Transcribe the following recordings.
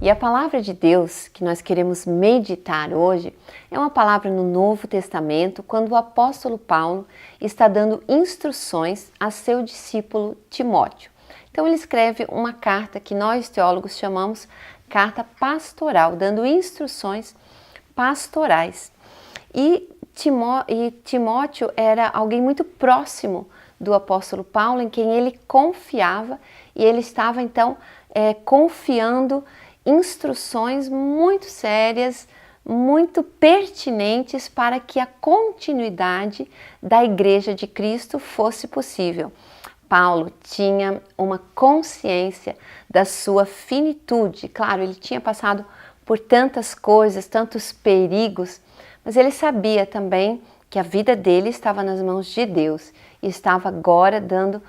E a palavra de Deus que nós queremos meditar hoje é uma palavra no Novo Testamento, quando o apóstolo Paulo está dando instruções a seu discípulo Timóteo. Então ele escreve uma carta que nós teólogos chamamos carta pastoral, dando instruções pastorais. E Timóteo era alguém muito próximo do apóstolo Paulo, em quem ele confiava, e ele estava então confiando instruções muito sérias, muito pertinentes para que a continuidade da Igreja de Cristo fosse possível. Paulo tinha uma consciência da sua finitude. Claro, ele tinha passado por tantas coisas, tantos perigos, mas ele sabia também que a vida dele estava nas mãos de Deus e estava agora dando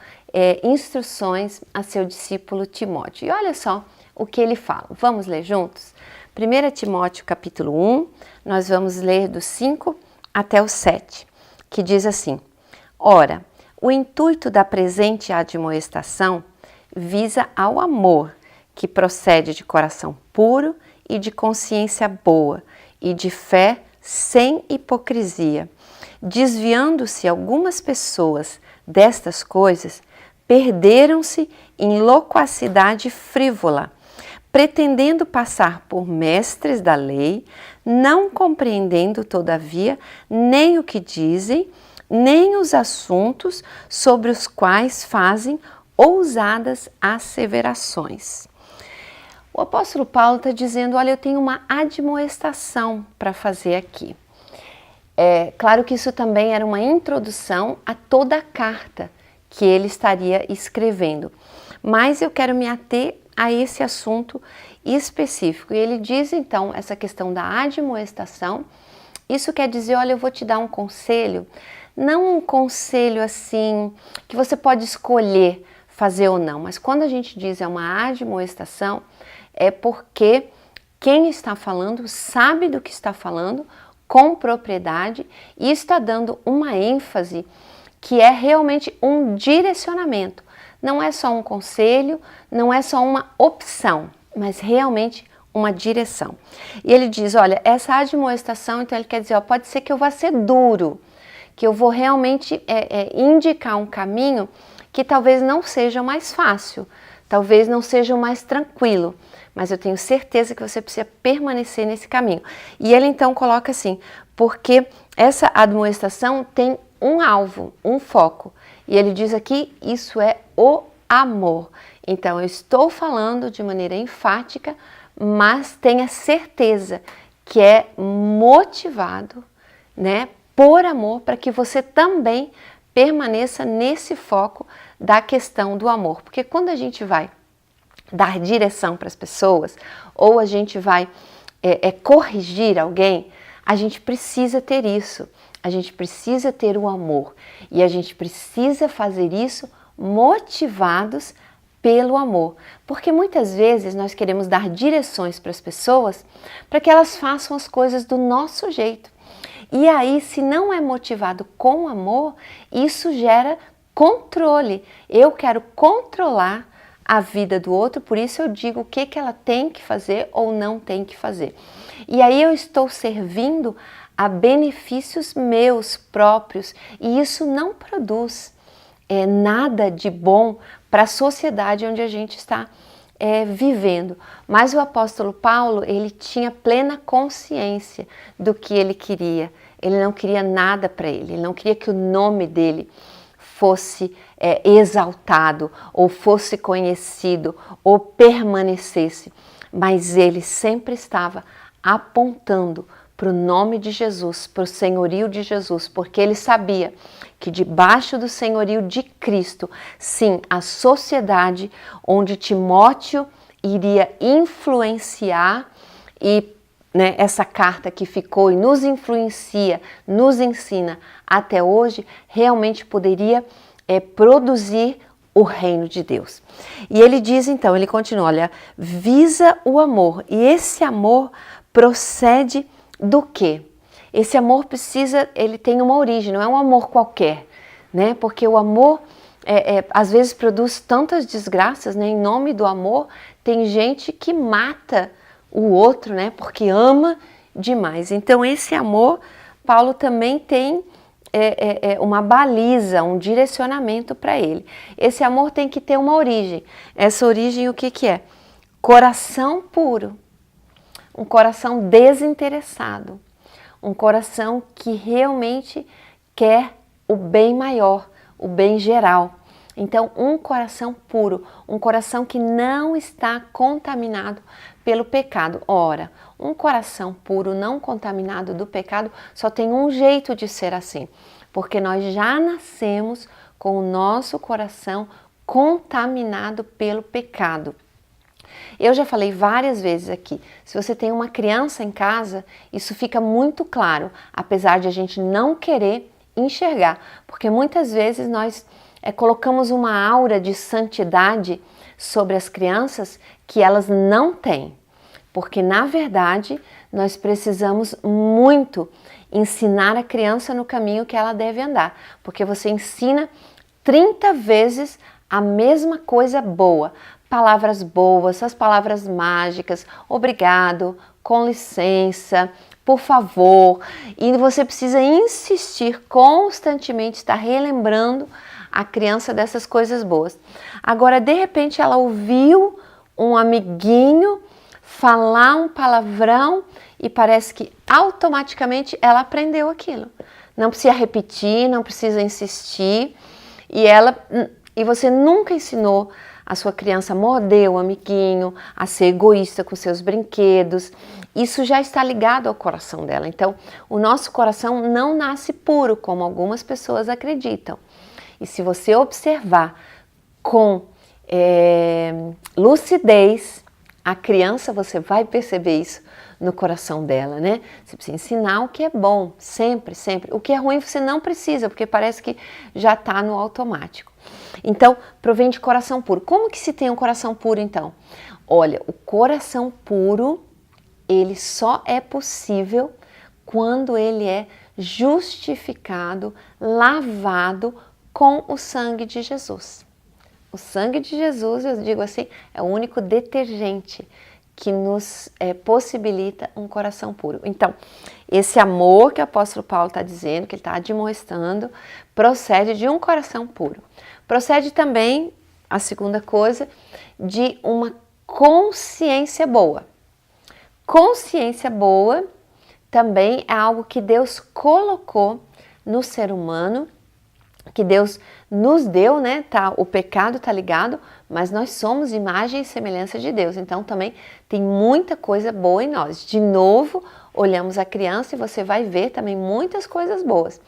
instruções a seu discípulo Timóteo. E olha só o que ele fala. Vamos ler juntos? 1 Timóteo capítulo 1, nós vamos ler do 5 até o 7, que diz assim: Ora, o intuito da presente admoestação visa ao amor, que procede de coração puro e de consciência boa e de fé sem hipocrisia. Desviando-se algumas pessoas destas coisas, perderam-se em loquacidade frívola, pretendendo passar por mestres da lei, não compreendendo, todavia, nem o que dizem, nem os assuntos sobre os quais fazem ousadas asseverações. O apóstolo Paulo está dizendo, olha, eu tenho uma admoestação para fazer aqui. Claro que isso também era uma introdução a toda a carta que ele estaria escrevendo, mas eu quero me ater a esse assunto específico. E ele diz então essa questão da admoestação. Isso quer dizer, olha, eu vou te dar um conselho, não um conselho assim que você pode escolher fazer ou não, mas quando a gente diz é uma admoestação, é porque quem está falando sabe do que está falando com propriedade e está dando uma ênfase que é realmente um direcionamento. Não é só um conselho, não é só uma opção, mas realmente uma direção. E ele diz, olha, essa admoestação, então ele quer dizer, ó, pode ser que eu vá ser duro, que eu vou realmente indicar um caminho que talvez não seja o mais fácil, talvez não seja o mais tranquilo, mas eu tenho certeza que você precisa permanecer nesse caminho. E ele então coloca assim, porque essa admoestação tem um alvo, um foco. E ele diz aqui, isso é o amor. Então, eu estou falando de maneira enfática, mas tenha certeza que é motivado, né, por amor, para que você também permaneça nesse foco da questão do amor. Porque quando a gente vai dar direção para as pessoas, ou a gente vai corrigir alguém, a gente precisa ter isso. A gente precisa ter o amor e a gente precisa fazer isso motivados pelo amor. Porque muitas vezes nós queremos dar direções para as pessoas para que elas façam as coisas do nosso jeito. E aí, se não é motivado com amor, isso gera controle. Eu quero controlar a vida do outro, por isso eu digo o que ela tem que fazer ou não tem que fazer. E aí eu estou servindo a benefícios meus próprios e isso não produz nada de bom para a sociedade onde a gente está vivendo. Mas o apóstolo Paulo, ele tinha plena consciência do que ele queria. Ele não queria nada para ele não queria que o nome dele fosse exaltado, ou fosse conhecido, ou permanecesse. Mas ele sempre estava apontando para o nome de Jesus, para o senhorio de Jesus, porque ele sabia que debaixo do senhorio de Cristo, sim, a sociedade onde Timóteo iria influenciar e essa carta que ficou e nos influencia, nos ensina até hoje, realmente poderia produzir o reino de Deus. E ele diz então, ele continua, olha, visa o amor, e esse amor procede do quê? Esse amor ele tem uma origem, não é um amor qualquer, né? Porque o amor às vezes produz tantas desgraças, né? Em nome do amor, tem gente que mata o outro, né? Porque ama demais. Então esse amor, Paulo também tem uma baliza, um direcionamento para ele. Esse amor tem que ter uma origem. Essa origem o que que é? Coração puro, um coração desinteressado, um coração que realmente quer o bem maior, o bem geral. Então, um coração puro, um coração que não está contaminado pelo pecado. Ora, um coração puro, não contaminado do pecado, só tem um jeito de ser assim, porque nós já nascemos com o nosso coração contaminado pelo pecado. Eu já falei várias vezes aqui, se você tem uma criança em casa, isso fica muito claro, apesar de a gente não querer enxergar, porque muitas vezes nós colocamos uma aura de santidade sobre as crianças que elas não têm, porque na verdade nós precisamos muito ensinar a criança no caminho que ela deve andar, porque você ensina 30 vezes a mesma coisa boa, palavras boas, as palavras mágicas, obrigado, com licença, por favor, e você precisa insistir constantemente, estar relembrando a criança dessas coisas boas. Agora, de repente, ela ouviu um amiguinho falar um palavrão e parece que automaticamente ela aprendeu aquilo. Não precisa repetir, não precisa insistir, e você nunca ensinou a sua criança a morder o amiguinho, a ser egoísta com seus brinquedos. Isso já está ligado ao coração dela. Então, o nosso coração não nasce puro, como algumas pessoas acreditam. E se você observar com lucidez a criança, você vai perceber isso no coração dela, né? Você precisa ensinar o que é bom, sempre, sempre. O que é ruim você não precisa, porque parece que já está no automático. Então, provém de coração puro. Como que se tem um coração puro, então? Olha, o coração puro, ele só é possível quando ele é justificado, lavado com o sangue de Jesus. O sangue de Jesus, eu digo assim, é o único detergente que nos possibilita um coração puro. Então, esse amor que o apóstolo Paulo está dizendo, que ele está demonstrando, procede de um coração puro. Procede também, a segunda coisa, de uma consciência boa. Consciência boa também é algo que Deus colocou no ser humano, que Deus nos deu, né? O pecado está ligado, mas nós somos imagem e semelhança de Deus, então também tem muita coisa boa em nós. De novo, olhamos a criança e você vai ver também muitas coisas boas.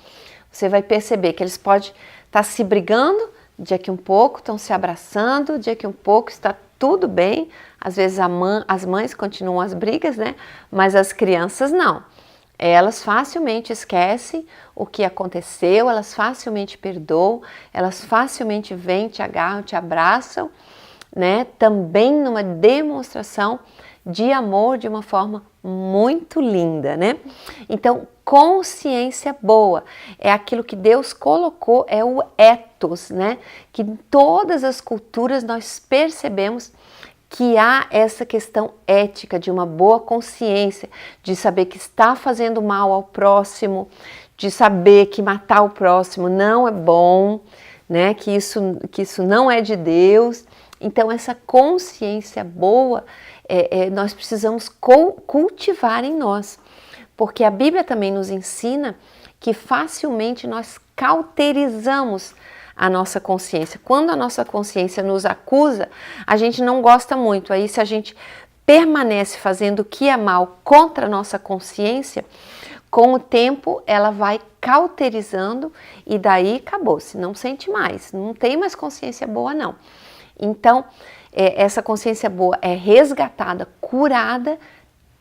Você vai perceber que eles podem estar se brigando, dia que um pouco estão se abraçando, dia que um pouco está tudo bem. Às vezes as mães continuam as brigas, né? Mas as crianças não. Elas facilmente esquecem o que aconteceu, elas facilmente perdoam, elas facilmente vêm, te agarram, te abraçam, né? Também numa demonstração de amor de uma forma muito linda, né? Então, consciência boa é aquilo que Deus colocou, é o ethos, né? Que em todas as culturas nós percebemos que há essa questão ética de uma boa consciência, de saber que está fazendo mal ao próximo, de saber que matar o próximo não é bom, né? Que isso não é de Deus. Então, essa consciência boa, nós precisamos cultivar em nós, porque a Bíblia também nos ensina que facilmente nós cauterizamos a nossa consciência. Quando a nossa consciência nos acusa, a gente não gosta muito. Aí, se a gente permanece fazendo o que é mal contra a nossa consciência, com o tempo ela vai cauterizando e daí acabou-se, não sente mais, não tem mais consciência boa não. Então, essa consciência boa é resgatada, curada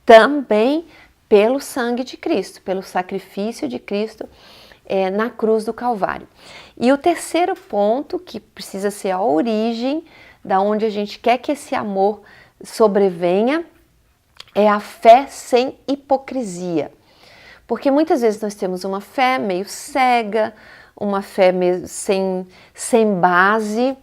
também pelo sangue de Cristo, pelo sacrifício de Cristo na cruz do Calvário. E o terceiro ponto, que precisa ser a origem da onde a gente quer que esse amor sobrevenha, é a fé sem hipocrisia. Porque muitas vezes nós temos uma fé meio cega, uma fé meio sem base,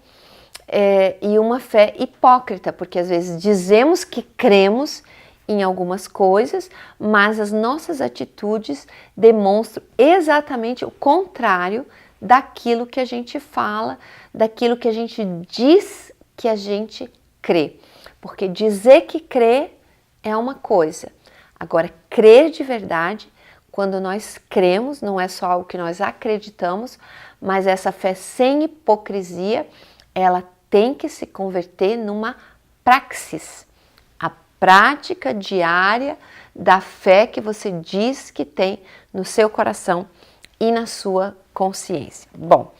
e uma fé hipócrita, porque às vezes dizemos que cremos em algumas coisas, mas as nossas atitudes demonstram exatamente o contrário daquilo que a gente fala, daquilo que a gente diz que a gente crê. Porque dizer que crê é uma coisa. Agora, crer de verdade, quando nós cremos, não é só algo que nós acreditamos, mas essa fé sem hipocrisia, ela tem que se converter numa praxis. A prática diária da fé que você diz que tem no seu coração e na sua consciência. Bom,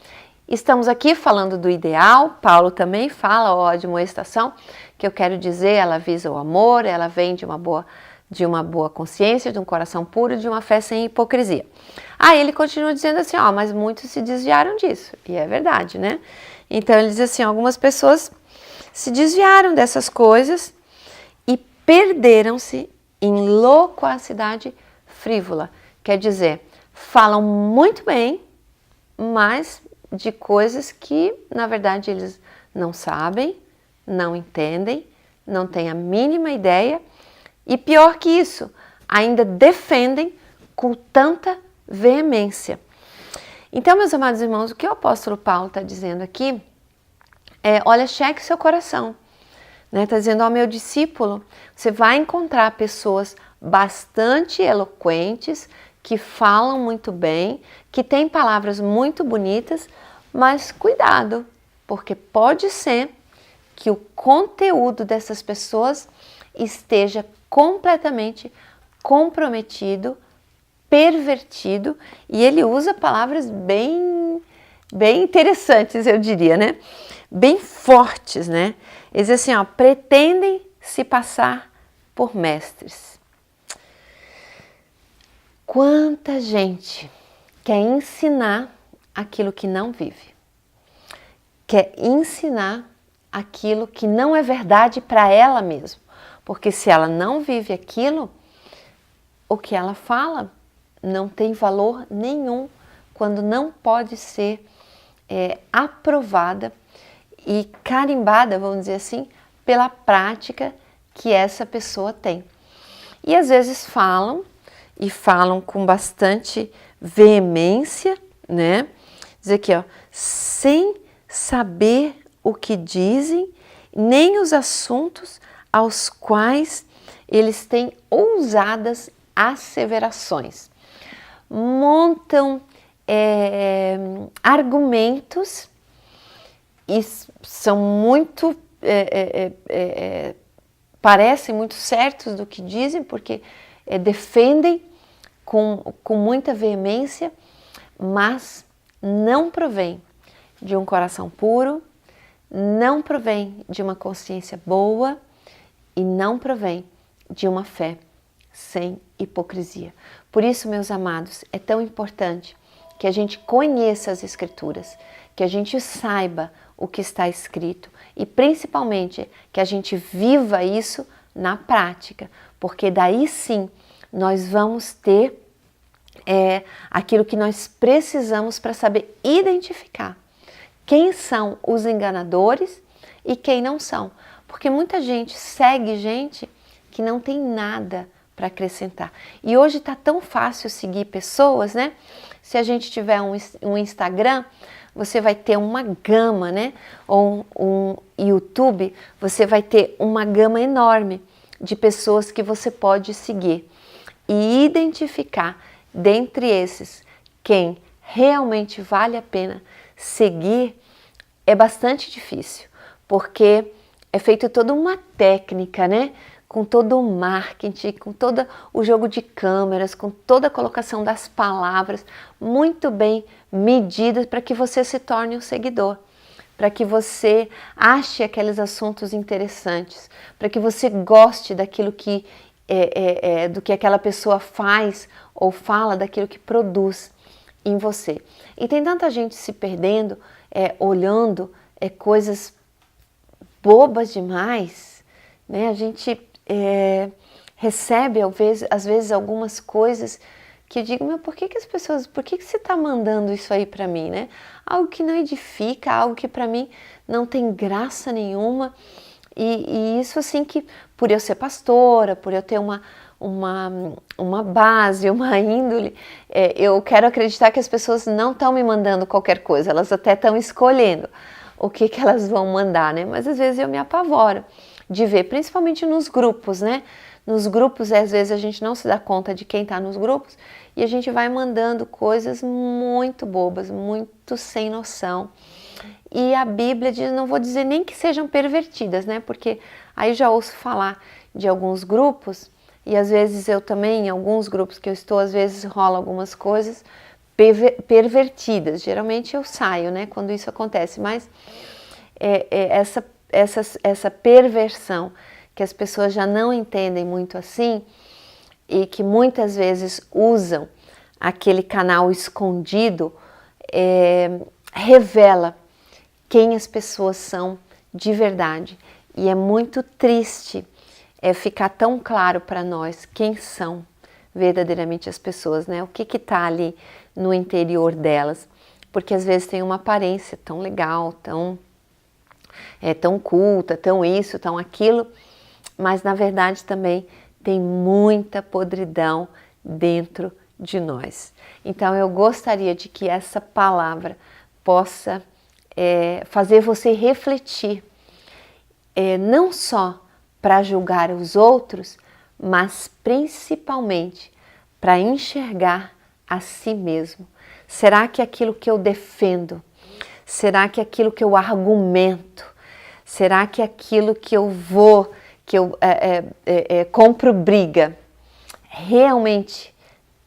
estamos aqui falando do ideal. Paulo também fala, ó, a admoestação, que eu quero dizer, ela visa o amor, ela vem de uma boa consciência, de um coração puro, de uma fé sem hipocrisia. Aí ele continua dizendo assim, ó, mas muitos se desviaram disso. E é verdade, né? Então ele diz assim, algumas pessoas se desviaram dessas coisas e perderam-se em loquacidade frívola. Quer dizer, falam muito bem, mas de coisas que, na verdade, eles não sabem, não entendem, não têm a mínima ideia e, pior que isso, ainda defendem com tanta veemência. Então, meus amados irmãos, o que o apóstolo Paulo está dizendo aqui é, olha, cheque seu coração. Está dizendo, ó, meu discípulo, você vai encontrar pessoas bastante eloquentes, que falam muito bem, que têm palavras muito bonitas, mas cuidado, porque pode ser que o conteúdo dessas pessoas esteja completamente comprometido, pervertido, e ele usa palavras bem interessantes, eu diria, né? Bem fortes, né? Ele diz assim, ó, pretendem se passar por mestres. Quanta gente quer ensinar aquilo que não vive, quer ensinar aquilo que não é verdade para ela mesma, porque se ela não vive aquilo, o que ela fala não tem valor nenhum quando não pode ser aprovada e carimbada, vamos dizer assim, pela prática que essa pessoa tem. E às vezes falam, e falam com bastante veemência, né? Diz aqui, ó, sem saber o que dizem, nem os assuntos aos quais eles têm ousadas asseverações. Montam argumentos e são muito, parecem muito certos do que dizem, porque defendem com muita veemência, mas não provém de um coração puro, não provém de uma consciência boa e não provém de uma fé sem hipocrisia. Por isso, meus amados, é tão importante que a gente conheça as Escrituras, que a gente saiba o que está escrito e principalmente que a gente viva isso na prática, porque daí sim nós vamos ter aquilo que nós precisamos para saber identificar quem são os enganadores e quem não são. Porque muita gente segue gente que não tem nada para acrescentar. E hoje está tão fácil seguir pessoas, né? Se a gente tiver um Instagram, você vai ter uma gama, né? Ou um YouTube, você vai ter uma gama enorme de pessoas que você pode seguir e identificar dentre esses quem realmente vale a pena seguir é bastante difícil, porque é feito toda uma técnica, né? Com todo o marketing, com todo o jogo de câmeras, com toda a colocação das palavras muito bem medidas para que você se torne um seguidor, para que você ache aqueles assuntos interessantes, para que você goste daquilo que do que aquela pessoa faz ou fala, daquilo que produz em você. E tem tanta gente se perdendo, olhando coisas bobas demais, né? A gente recebe às vezes algumas coisas que eu digo, mas por que as pessoas, por que você está mandando isso aí para mim, né? Algo que não edifica, algo que para mim não tem graça nenhuma E isso assim que, por eu ser pastora, por eu ter uma base, uma índole, eu quero acreditar que as pessoas não estão me mandando qualquer coisa, elas até estão escolhendo o que elas vão mandar, né? Mas às vezes eu me apavoro de ver, principalmente nos grupos, né? Nos grupos, às vezes a gente não se dá conta de quem está nos grupos e a gente vai mandando coisas muito bobas, muito sem noção. E a Bíblia diz, não vou dizer nem que sejam pervertidas, né? Porque aí já ouço falar de alguns grupos, e às vezes eu também, em alguns grupos que eu estou, às vezes rola algumas coisas pervertidas. Geralmente eu saio, né? Quando isso acontece, mas essa perversão que as pessoas já não entendem muito assim e que muitas vezes usam aquele canal escondido, revela quem as pessoas são de verdade. E é muito triste ficar tão claro para nós quem são verdadeiramente as pessoas, né? O que está ali no interior delas. Porque às vezes tem uma aparência tão legal, tão culta, tão isso, tão aquilo, mas na verdade também tem muita podridão dentro de nós. Então eu gostaria de que essa palavra possa fazer você refletir, não só para julgar os outros, mas principalmente para enxergar a si mesmo. Será que aquilo que eu defendo, será que aquilo que eu argumento, será que aquilo que eu compro briga, realmente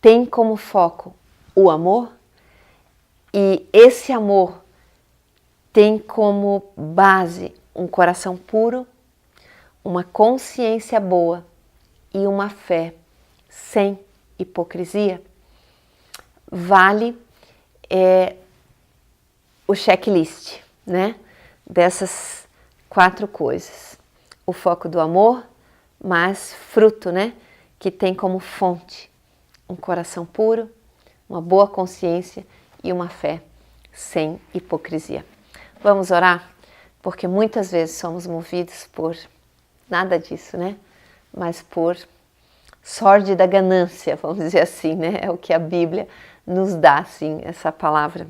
tem como foco o amor? E esse amor tem como base um coração puro, uma consciência boa e uma fé sem hipocrisia? Vale o checklist, né? Dessas 4 coisas. O foco do amor, mas fruto, né? Que tem como fonte um coração puro, uma boa consciência e uma fé sem hipocrisia. Vamos orar? Porque muitas vezes somos movidos por nada disso, né? Mas por sórdida ganância, vamos dizer assim, né? É o que a Bíblia nos dá, assim, essa palavra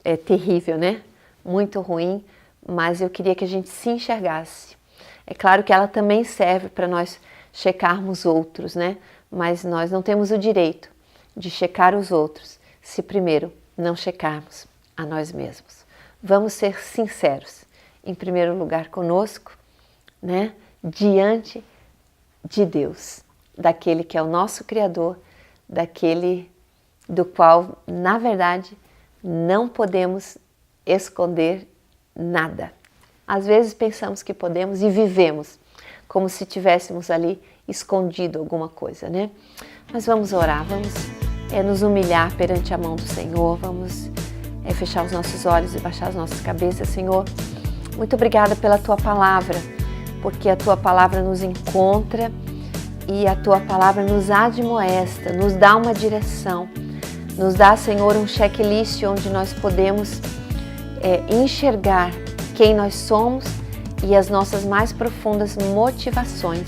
é terrível, né? Muito ruim, mas eu queria que a gente se enxergasse. É claro que ela também serve para nós checarmos outros, né? Mas nós não temos o direito de checar os outros se primeiro não checarmos a nós mesmos. Vamos ser sinceros, em primeiro lugar conosco, né? Diante de Deus, daquele que é o nosso Criador, daquele do qual, na verdade, não podemos esconder nada. Às vezes pensamos que podemos e vivemos como se tivéssemos ali escondido alguma coisa, né? Mas vamos orar, vamos nos humilhar perante a mão do Senhor, vamos fechar os nossos olhos e baixar as nossas cabeças. Senhor, muito obrigada pela Tua Palavra, porque a Tua Palavra nos encontra e a Tua Palavra nos admoesta, nos dá uma direção, nos dá, Senhor, um checklist onde nós podemos enxergar quem nós somos e as nossas mais profundas motivações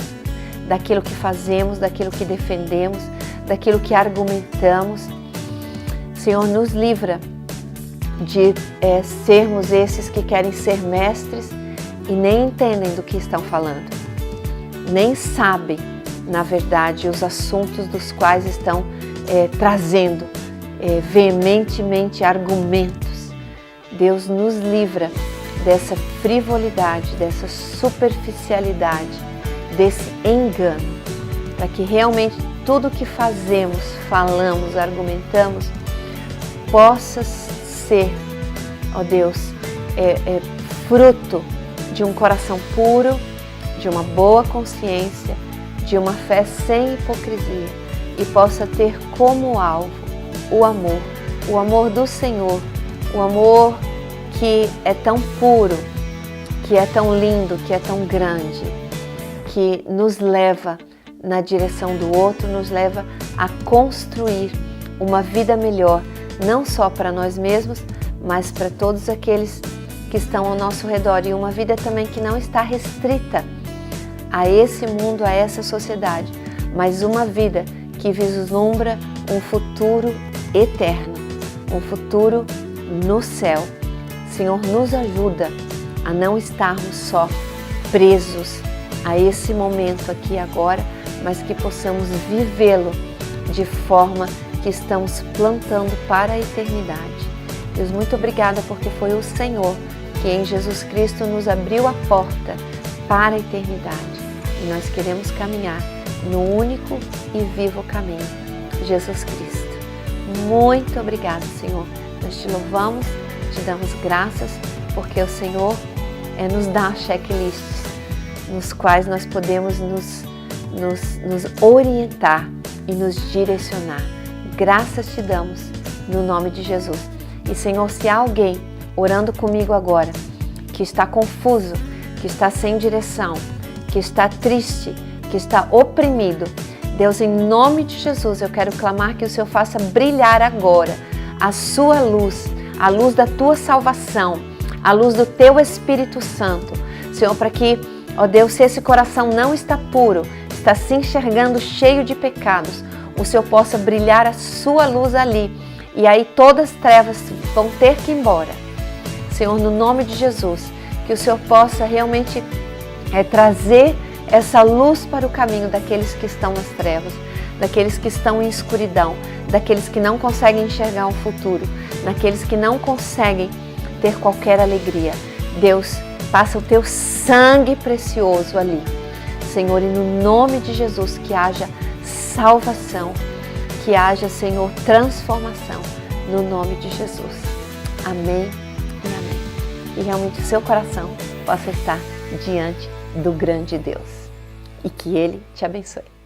daquilo que fazemos, daquilo que defendemos, daquilo que argumentamos. Senhor, nos livra de sermos esses que querem ser mestres e nem entendem do que estão falando, nem sabem, na verdade, os assuntos dos quais estão trazendo veementemente argumentos. Deus nos livra dessa frivolidade, dessa superficialidade, desse engano, para que realmente tudo que fazemos, falamos, argumentamos, possa ser, ó Deus, fruto de um coração puro, de uma boa consciência, de uma fé sem hipocrisia e possa ter como alvo o amor do Senhor, o amor que é tão puro, que é tão lindo, que é tão grande, que nos leva na direção do outro, nos leva a construir uma vida melhor, não só para nós mesmos, mas para todos aqueles que estão ao nosso redor e uma vida também que não está restrita a esse mundo, a essa sociedade, mas uma vida que vislumbra um futuro eterno, um futuro no céu. Senhor, nos ajuda a não estarmos só presos a esse momento aqui e agora, mas que possamos vivê-lo de forma que estamos plantando para a eternidade. Deus, muito obrigada porque foi o Senhor que em Jesus Cristo nos abriu a porta para a eternidade. E nós queremos caminhar no único e vivo caminho, Jesus Cristo. Muito obrigado, Senhor. Nós te louvamos, te damos graças, porque o Senhor nos dá checklists nos quais nós podemos nos orientar e nos direcionar. Graças te damos no nome de Jesus. E Senhor, se há alguém orando comigo agora, que está confuso, que está sem direção, que está triste, que está oprimido, Deus, em nome de Jesus, eu quero clamar que o Senhor faça brilhar agora a sua luz, a luz da tua salvação, a luz do teu Espírito Santo, Senhor, para que, ó Deus, se esse coração não está puro, está se enxergando cheio de pecados, o Senhor possa brilhar a sua luz ali, e aí todas as trevas vão ter que ir embora. Senhor, no nome de Jesus, que o Senhor possa realmente trazer essa luz para o caminho daqueles que estão nas trevas, daqueles que estão em escuridão, daqueles que não conseguem enxergar um futuro, daqueles que não conseguem ter qualquer alegria. Deus, passa o teu sangue precioso ali. Senhor, e no nome de Jesus, que haja salvação, que haja, Senhor, transformação, no nome de Jesus. Amém e amém. E realmente o seu coração possa estar diante do grande Deus. E que Ele te abençoe.